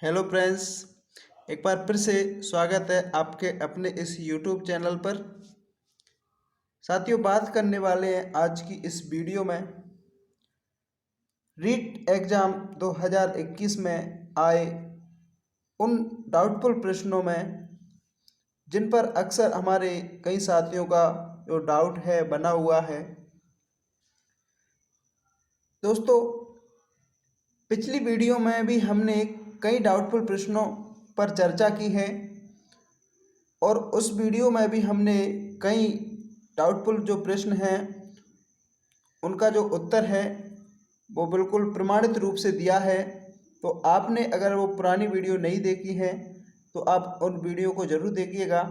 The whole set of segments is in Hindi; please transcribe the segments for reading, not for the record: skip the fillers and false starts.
Hello friends. एक बार फिर से स्वागत है आपके अपने इस यूट्यूब चैनल पर। साथियों, बात करने वाले हैं आज की इस वीडियो में रीट एग्ज़ाम 2021 में आए उन डाउटफुल प्रश्नों में जिन पर अक्सर हमारे कई साथियों का जो डाउट है बना हुआ है। दोस्तों, पिछली वीडियो में भी हमने कई डाउटफुल प्रश्नों पर चर्चा की है और उस वीडियो में भी हमने कई डाउटफुल जो प्रश्न हैं उनका जो उत्तर है वो बिल्कुल प्रमाणित रूप से दिया है। तो आपने अगर वो पुरानी वीडियो नहीं देखी है तो आप उन वीडियो को ज़रूर देखिएगा।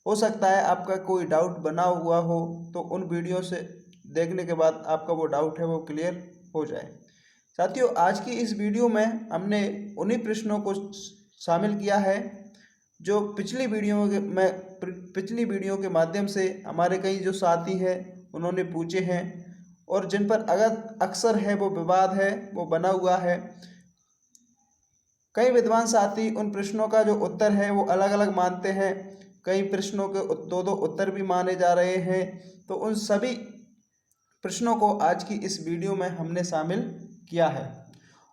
हो सकता है आपका कोई डाउट बना हुआ हो तो उन वीडियो से देखने के बाद आपका वो डाउट है वो क्लियर हो जाए। साथियों, आज की इस वीडियो में हमने उन्हीं प्रश्नों को शामिल किया है जो पिछली वीडियो के माध्यम से हमारे कई जो साथी हैं उन्होंने पूछे हैं और जिन पर अगर अक्सर है वो विवाद है वो बना हुआ है। कई विद्वान साथी उन प्रश्नों का जो उत्तर है वो अलग अलग मानते हैं, कई प्रश्नों के दो दो उत्तर भी माने जा रहे हैं। तो उन सभी प्रश्नों को आज की इस वीडियो में हमने शामिल किया है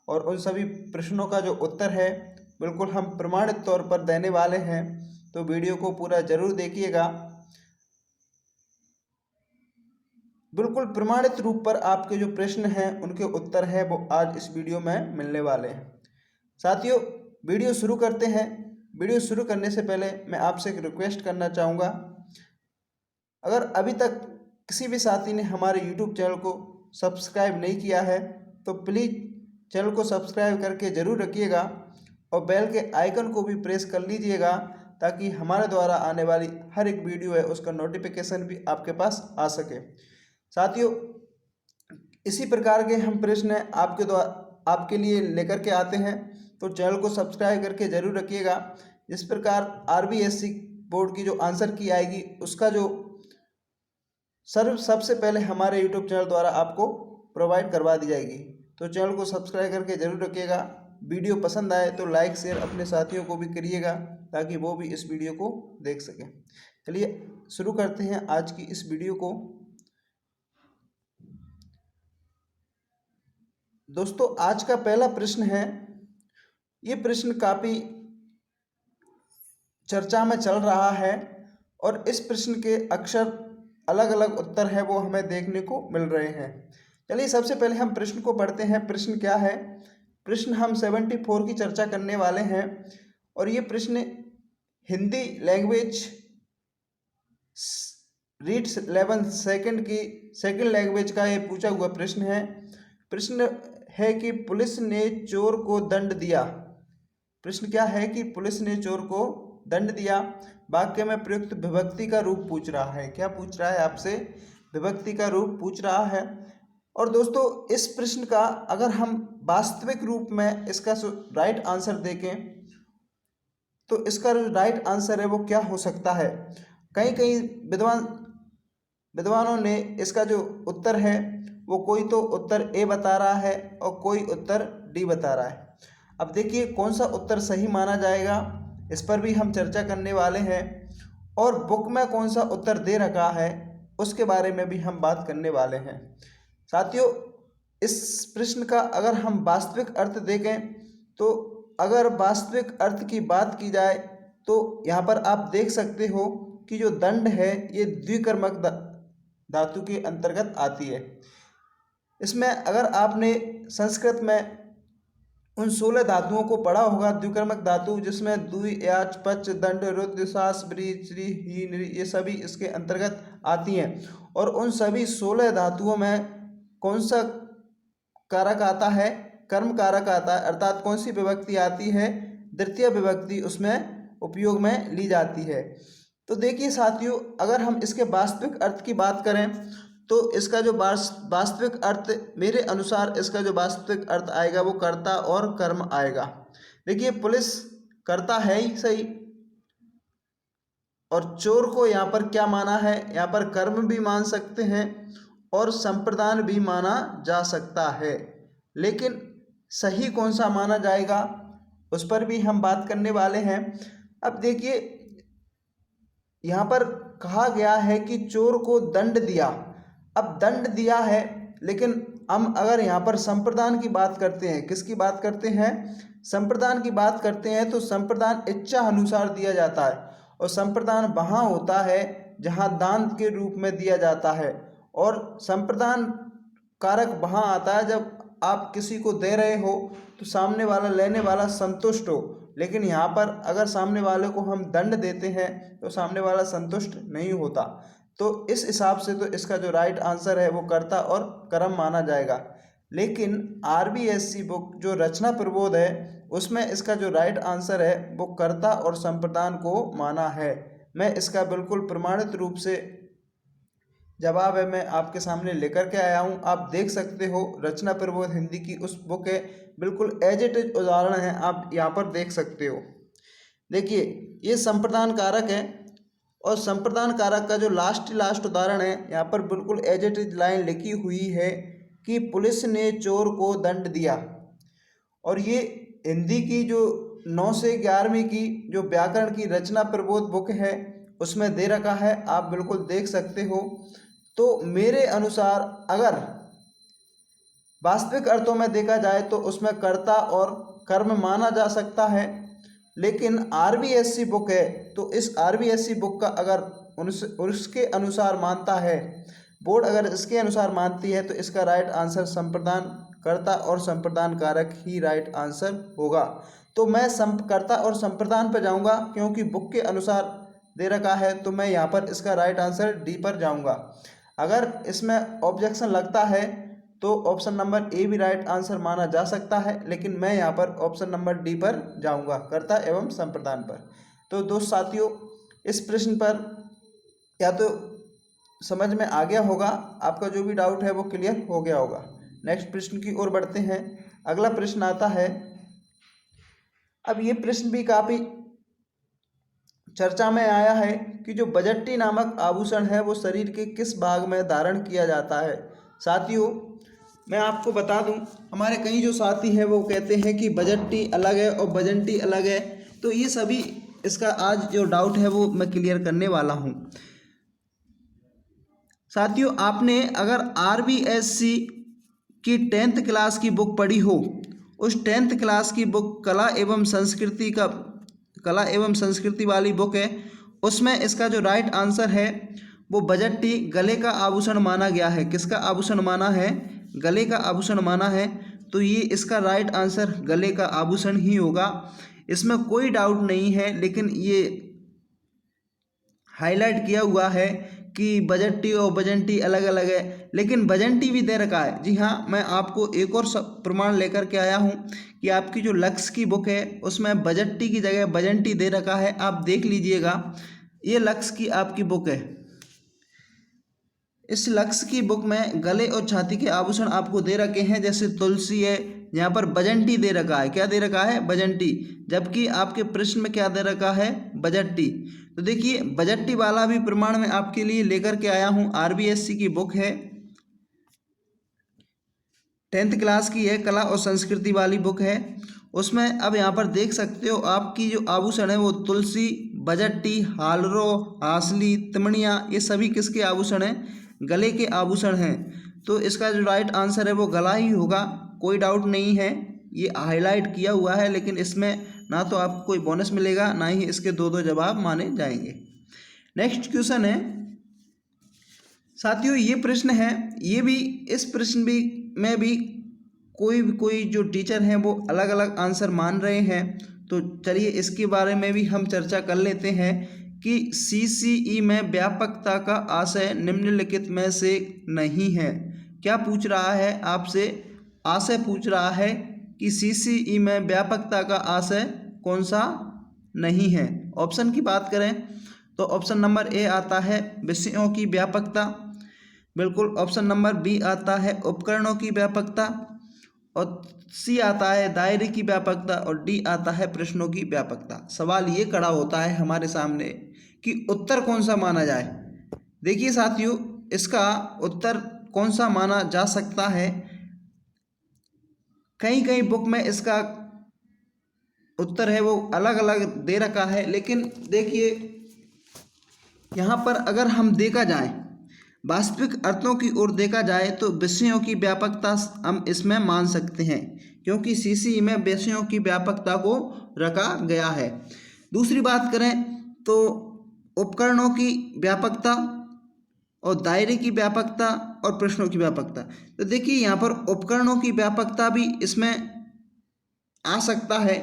और उन सभी प्रश्नों का जो उत्तर है बिल्कुल हम प्रमाणित तौर पर देने वाले हैं। तो वीडियो को पूरा ज़रूर देखिएगा। बिल्कुल प्रमाणित रूप पर आपके जो प्रश्न हैं उनके उत्तर है वो आज इस वीडियो में मिलने वाले हैं। साथियों, वीडियो शुरू करते हैं। वीडियो शुरू करने से पहले मैं आपसे एक रिक्वेस्ट करना चाहूँगा, अगर अभी तक किसी भी साथी ने हमारे यूट्यूब चैनल को सब्सक्राइब नहीं किया है तो प्लीज़ चैनल को सब्सक्राइब करके ज़रूर रखिएगा और बेल के आइकन को भी प्रेस कर लीजिएगा ताकि हमारे द्वारा आने वाली हर एक वीडियो है उसका नोटिफिकेशन भी आपके पास आ सके। साथियों, इसी प्रकार के हम प्रश्न आपके लिए लेकर के आते हैं, तो चैनल को सब्सक्राइब करके ज़रूर रखिएगा। जिस प्रकार आरबीएससी बोर्ड की जो आंसर की आएगी उसका जो सबसे पहले हमारे यूट्यूब चैनल द्वारा आपको प्रोवाइड करवा दी जाएगी। तो चैनल को सब्सक्राइब करके ज़रूर रखिएगा। वीडियो पसंद आए तो लाइक शेयर अपने साथियों को भी करिएगा ताकि वो भी इस वीडियो को देख सकें। चलिए शुरू करते हैं आज की इस वीडियो को। दोस्तों, आज का पहला प्रश्न है, ये प्रश्न काफ़ी चर्चा में चल रहा है और इस प्रश्न के अक्सर अलग अलग उत्तर है वो हमें देखने को मिल रहे हैं। चलिए सबसे पहले हम प्रश्न को पढ़ते हैं। प्रश्न क्या है? प्रश्न हम 74 की चर्चा करने वाले हैं और ये प्रश्न Hindi language read 11 second language का ये पूछा हुआ प्रश्न है। प्रश्न है कि पुलिस ने चोर को दंड दिया। प्रश्न क्या है कि पुलिस ने चोर को दंड दिया। वाक्य में प्रयुक्त विभक्ति का रूप पूछ रहा है। क्या पूछ रहा है आपसे? विभक्ति का रूप पूछ रहा है। और दोस्तों, इस प्रश्न का अगर हम वास्तविक रूप में इसका राइट आंसर देखें तो इसका जो राइट आंसर है वो क्या हो सकता है? कई कई विद्वानों ने इसका जो उत्तर है वो कोई तो उत्तर ए बता रहा है और कोई उत्तर डी बता रहा है। अब देखिए कौन सा उत्तर सही माना जाएगा, इस पर भी हम चर्चा करने वाले हैं और बुक में कौन सा उत्तर दे रखा है उसके बारे में भी हम बात करने वाले हैं। साथियों, इस प्रश्न का अगर हम वास्तविक अर्थ देखें तो अगर वास्तविक अर्थ की बात की जाए तो यहाँ पर आप देख सकते हो कि जो दंड है ये द्विकर्मक धातु के अंतर्गत आती है। इसमें अगर आपने संस्कृत में उन 16 धातुओं को पढ़ा होगा, द्विकर्मक धातु जिसमें द्वि याच पच दंड रुद्र सास ब्री श्री ही नृ ये सभी इसके अंतर्गत आती हैं। और उन सभी 16 धातुओं में कौन सा कारक आता है? कर्म कारक आता है, अर्थात कौन सी विभक्ति आती है? द्वितीय विभक्ति उसमें उपयोग में ली जाती है। तो देखिए साथियों, अगर हम इसके वास्तविक अर्थ की बात करें तो इसका जो वास्तविक अर्थ मेरे अनुसार इसका जो वास्तविक अर्थ आएगा वो कर्ता और कर्म आएगा। देखिए पुलिस कर्ता है ही सही और चोर को यहाँ पर क्या माना है? यहाँ पर कर्म भी मान सकते हैं और संप्रदान भी माना जा सकता है, लेकिन सही कौन सा माना जाएगा उस पर भी हम बात करने वाले हैं। अब देखिए यहाँ पर कहा गया है कि चोर को दंड दिया। अब दंड दिया है, लेकिन हम अगर यहाँ पर संप्रदान की बात करते हैं, किसकी बात करते हैं, संप्रदान की बात करते हैं, तो संप्रदान इच्छा अनुसार दिया जाता है। और संप्रदान वहाँ होता है जहाँ दान के रूप में दिया जाता है। और संप्रदान कारक वहाँ आता है जब आप किसी को दे रहे हो तो सामने वाला लेने वाला संतुष्ट हो। लेकिन यहाँ पर अगर सामने वाले को हम दंड देते हैं तो सामने वाला संतुष्ट नहीं होता। तो इस हिसाब से तो इसका जो राइट आंसर है वो कर्ता और कर्म माना जाएगा। लेकिन RBSC बुक जो रचना प्रबोध है उसमें इसका जो राइट आंसर है वो कर्ता और संप्रदान को माना है। मैं इसका बिल्कुल प्रमाणित रूप से जवाब है मैं आपके सामने लेकर के आया हूँ। आप देख सकते हो रचना प्रबोध हिंदी की उस बुक है, बिल्कुल एज इट इज उदाहरण है, आप यहाँ पर देख सकते हो। देखिए ये संप्रदान कारक है और संप्रदान कारक का जो लास्ट उदाहरण है यहाँ पर बिल्कुल एज इट इज लाइन लिखी हुई है कि पुलिस ने चोर को दंड दिया। और ये हिंदी की जो 9 से 11वीं की जो व्याकरण की रचना प्रबोध बुक है उसमें दे रखा है, आप बिल्कुल देख सकते हो। तो मेरे अनुसार अगर वास्तविक अर्थों में देखा जाए तो उसमें कर्ता और कर्म माना जा सकता है। लेकिन RBSC बुक है तो इस RBSC बुक का अगर उसके अनुसार मानता है, बोर्ड अगर इसके अनुसार मानती है, तो इसका राइट आंसर संप्रदान कर्ता और संप्रदान कारक ही राइट आंसर होगा। तो मैं कर्ता और संप्रदान पर जाऊंगा क्योंकि बुक के अनुसार दे रखा है, तो मैं यहाँ पर इसका राइट आंसर डी पर जाऊंगा। अगर इसमें ऑब्जेक्शन लगता है तो ऑप्शन नंबर ए भी राइट आंसर माना जा सकता है, लेकिन मैं यहाँ पर ऑप्शन नंबर डी पर जाऊंगा, कर्ता एवं संप्रदान पर। तो दोस्त साथियों, इस प्रश्न पर या तो समझ में आ गया होगा, आपका जो भी डाउट है वो क्लियर हो गया होगा। नेक्स्ट प्रश्न की ओर बढ़ते हैं। अगला प्रश्न आता है, अब ये प्रश्न भी काफ़ी चर्चा में आया है कि जो बजट्टी नामक आभूषण है वो शरीर के किस भाग में धारण किया जाता है। साथियों मैं आपको बता दूं, हमारे कई जो साथी हैं वो कहते हैं कि बजट्टी अलग है और बजंटी अलग है। तो ये सभी इसका आज जो डाउट है वो मैं क्लियर करने वाला हूं। साथियों आपने अगर RBSC की 10th क्लास की बुक पढ़ी हो, उस 10th क्लास की बुक कला एवं संस्कृति वाली बुक है, उसमें इसका जो राइट आंसर है वो बजट्टी गले का आभूषण माना गया है। किसका आभूषण माना है? गले का आभूषण माना है। तो ये इसका राइट आंसर गले का आभूषण ही होगा, इसमें कोई डाउट नहीं है। लेकिन ये हाईलाइट किया हुआ है कि बजट्टी और बजंटी अलग अलग है, लेकिन बजंटी भी दे रखा है। जी हाँ, मैं आपको एक और प्रमाण लेकर के आया हूँ कि आपकी जो लक्स की बुक है उसमें बजट्टी की जगह बजंटी दे रखा है, आप देख लीजिएगा। ये लक्स की आपकी बुक है, इस लक्स की बुक में गले और छाती के आभूषण आपको दे रखे हैं, जैसे तुलसी है, यहाँ पर बजंटी दे रखा है। क्या दे रखा है? बजंटी। जबकि आपके प्रश्न में क्या दे रखा है? बजट्टी। तो देखिए बजट्टी वाला भी प्रमाण मैं आपके लिए लेकर के आया हूँ। RBSC की बुक है, 10th क्लास की है, कला और संस्कृति वाली बुक है। उसमें अब यहाँ पर देख सकते हो आपकी जो आभूषण है वो तुलसी, बजट्टी, हालरो, हासली, तिमणिया, ये सभी किसके आभूषण हैं? गले के आभूषण हैं। तो इसका जो राइट आंसर है वो गला ही होगा, कोई डाउट नहीं है। ये हाईलाइट किया हुआ है, लेकिन इसमें ना तो आपको कोई बोनस मिलेगा, ना ही इसके दो जवाब माने जाएंगे। नेक्स्ट क्वेश्चन है साथियों, ये प्रश्न है, ये भी इस प्रश्न में भी कोई जो टीचर हैं वो अलग अलग आंसर मान रहे हैं। तो चलिए इसके बारे में भी हम चर्चा कर लेते हैं कि CCE में व्यापकता का आशय निम्नलिखित में से नहीं है। क्या पूछ रहा है आपसे? आशय पूछ रहा है कि CCE में व्यापकता का आशय कौन सा नहीं है। ऑप्शन की बात करें तो ऑप्शन नंबर ए आता है विषयों की व्यापकता, बिल्कुल। ऑप्शन नंबर बी आता है उपकरणों की व्यापकता, और सी आता है दायरे की व्यापकता, और डी आता है प्रश्नों की व्यापकता। सवाल ये खड़ा होता है हमारे सामने कि उत्तर कौन सा माना जाए। देखिए साथियों, इसका उत्तर कौन सा माना जा सकता है, कई बुक में इसका उत्तर है वो अलग अलग दे रखा है। लेकिन देखिए यहाँ पर अगर हम देखा जाए वास्तविक अर्थों की ओर देखा जाए तो विषयों की व्यापकता हम इसमें मान सकते हैं, क्योंकि सीसीई में विषयों की व्यापकता को रखा गया है। दूसरी बात करें तो उपकरणों की व्यापकता और दायरे की व्यापकता और प्रश्नों की व्यापकता। तो देखिए यहाँ पर उपकरणों की व्यापकता भी इसमें आ सकता है।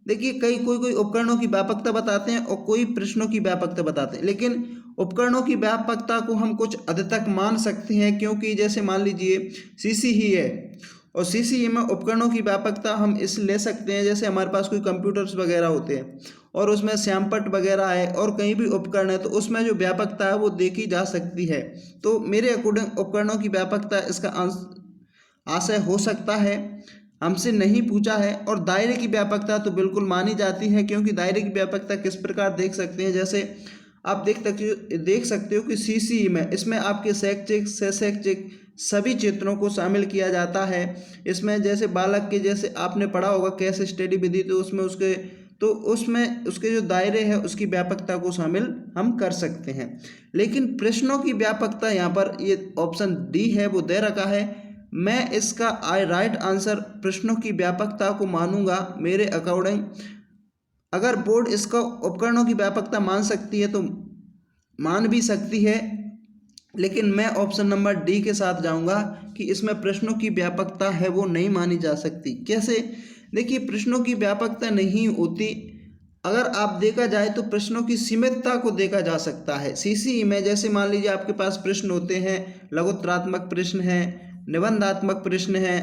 देखिए कोई उपकरणों की व्यापकता बताते हैं और कोई प्रश्नों की व्यापकता बताते हैं, लेकिन उपकरणों की व्यापकता को हम कुछ हद तक मान सकते हैं, क्योंकि जैसे मान लीजिए सीसी ही है और सीसी में उपकरणों की व्यापकता हम इस ले सकते हैं, जैसे हमारे पास कोई कंप्यूटर्स वगैरह होते हैं और उसमें श्यामपट्ट वगैरह है और कहीं भी उपकरण है, तो उसमें जो व्यापकता है वो देखी जा सकती है। तो मेरे अकॉर्डिंग उपकरणों की व्यापकता इसका आशय हो सकता है, हमसे नहीं पूछा है। और दायरे की व्यापकता तो बिल्कुल मानी जाती है, क्योंकि दायरे की व्यापकता किस प्रकार देख सकते हैं, जैसे आप देख सकते हो कि सीसीई में इसमें आपके शैक्षिक शैक्षिक सभी क्षेत्रों को शामिल किया जाता है। इसमें जैसे बालक के जैसे आपने पढ़ा होगा केस स्टडी विधि, तो उसमें उसके जो दायरे हैं उसकी व्यापकता को शामिल हम कर सकते हैं। लेकिन प्रश्नों की व्यापकता यहाँ पर ये ऑप्शन डी है वो दे रखा है। मैं इसका राइट आंसर प्रश्नों की व्यापकता को मानूंगा मेरे अकॉर्डिंग। अगर बोर्ड इसका उपकरणों की व्यापकता मान सकती है तो मान भी सकती है, लेकिन मैं ऑप्शन नंबर डी के साथ जाऊंगा कि इसमें प्रश्नों की व्यापकता है वो नहीं मानी जा सकती। कैसे? देखिए प्रश्नों की व्यापकता नहीं होती, अगर आप देखा जाए तो प्रश्नों की सीमितता को देखा जा सकता है। सीसीई में जैसे मान लीजिए आपके पास प्रश्न होते हैं, लघुत्तरात्मक प्रश्न है, निबंधात्मक प्रश्न है,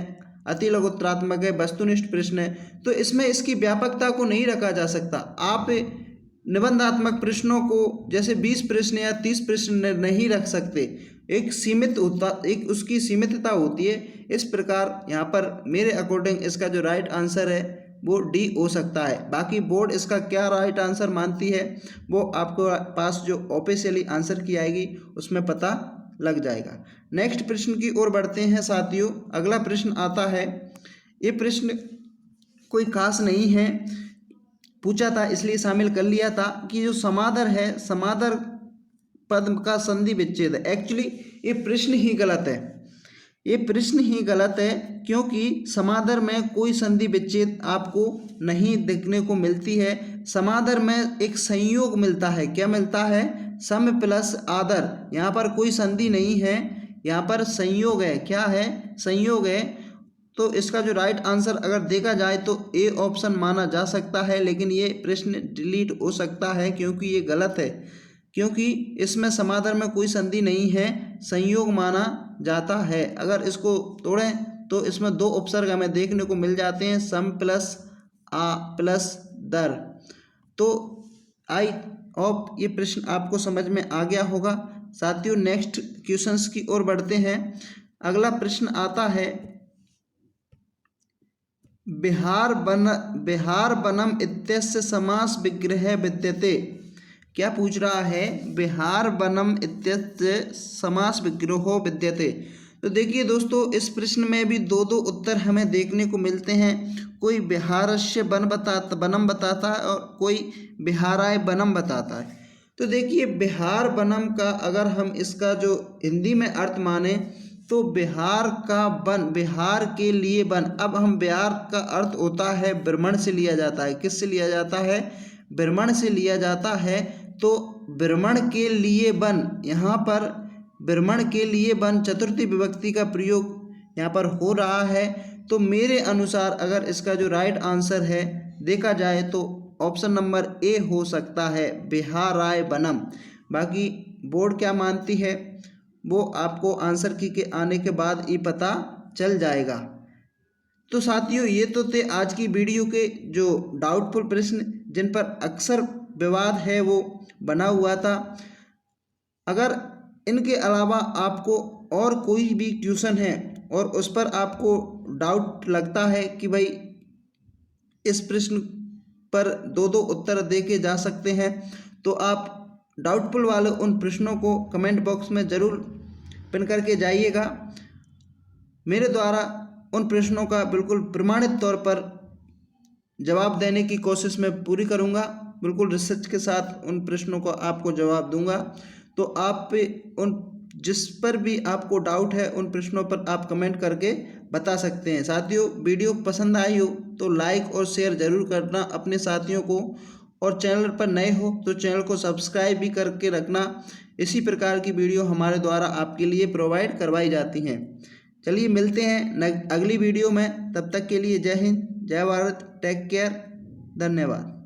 अति लघुत्तरात्मक है, वस्तुनिष्ठ प्रश्न है, तो इसमें इसकी व्यापकता को नहीं रखा जा सकता। आप निबंधात्मक प्रश्नों को जैसे 20 प्रश्न या 30 प्रश्न नहीं रख सकते, एक उसकी सीमितता होती है। इस प्रकार यहाँ पर मेरे अकॉर्डिंग इसका जो राइट आंसर है वो डी हो सकता है। बाकी बोर्ड इसका क्या राइट आंसर मानती है वो आपको पास जो ऑफिशियली आंसर की आएगी उसमें पता लग जाएगा। नेक्स्ट प्रश्न की ओर बढ़ते हैं साथियों। अगला प्रश्न आता है, ये प्रश्न कोई खास नहीं है, पूछा था इसलिए शामिल कर लिया था कि जो समादर है, समादर पद का संधि विच्छेद है। एक्चुअली ये प्रश्न ही गलत है, ये प्रश्न ही गलत है, क्योंकि समादर में कोई संधि विच्छेद आपको नहीं देखने को मिलती है। समादर में एक संयोग मिलता है। क्या मिलता है? सम प्लस आदर। यहाँ पर कोई संधि नहीं है, यहाँ पर संयोग है। क्या है? संयोग है। तो इसका जो राइट आंसर अगर देखा जाए तो ए ऑप्शन माना जा सकता है, लेकिन ये प्रश्न डिलीट हो सकता है क्योंकि ये गलत है, क्योंकि इसमें समादर में कोई संधि नहीं है, संयोग माना जाता है। अगर इसको तोड़ें तो इसमें दो उपसर्ग हमें देखने को मिल जाते हैं, सम प्लस आ प्लस दर। तो आई होप ये प्रश्न आपको समझ में आ गया होगा। साथियों नेक्स्ट क्वेश्चंस की ओर बढ़ते हैं। अगला प्रश्न आता है, बिहार बनम इत्यस्य समास विग्रह विद्यते। क्या पूछ रहा है? बिहार बनम इत्यस्य समास विग्रहो विद्यते। तो देखिए दोस्तों इस प्रश्न में भी दो उत्तर हमें देखने को मिलते हैं। कोई बिहारस्य बनम बताता है और कोई बिहाराय बनम बताता है। तो देखिए बिहार बनम का अगर हम इसका जो हिंदी में अर्थ माने तो बिहार का बन, बिहार के लिए बन। अब हम बिहार का अर्थ होता है ब्रह्मण से लिया जाता है। किससे लिया जाता है? ब्रह्मण से लिया जाता है। तो ब्रह्मण के लिए बन, यहाँ पर ब्रह्मण के लिए बन चतुर्थी विभक्ति का प्रयोग यहाँ पर हो रहा है। तो मेरे अनुसार अगर इसका जो राइट आंसर है देखा जाए तो ऑप्शन नंबर ए हो सकता है, बिहाराय बनम। बाकी बोर्ड क्या मानती है वो आपको आंसर की के आने के बाद ही पता चल जाएगा। तो साथियों ये तो थे आज की वीडियो के जो डाउटफुल प्रश्न जिन पर अक्सर विवाद है वो बना हुआ था। अगर इनके अलावा आपको और कोई भी ट्यूशन है और उस पर आपको डाउट लगता है कि भाई इस प्रश्न पर दो उत्तर दे के जा सकते हैं, तो आप डाउटफुल वाले उन प्रश्नों को कमेंट बॉक्स में ज़रूर पिन करके जाइएगा। मेरे द्वारा उन प्रश्नों का बिल्कुल प्रमाणित तौर पर जवाब देने की कोशिश मैं पूरी करूँगा। बिल्कुल रिसर्च के साथ उन प्रश्नों को आपको जवाब दूंगा। तो आप पे उन जिस पर भी आपको डाउट है उन प्रश्नों पर आप कमेंट करके बता सकते हैं। साथियों, वीडियो पसंद आई हो तो लाइक और शेयर ज़रूर करना अपने साथियों को, और चैनल पर नए हो तो चैनल को सब्सक्राइब भी करके रखना। इसी प्रकार की वीडियो हमारे द्वारा आपके लिए प्रोवाइड करवाई जाती हैं। चलिए मिलते हैं अगली वीडियो में, तब तक के लिए जय हिंद, जय भारत, टेक केयर, धन्यवाद।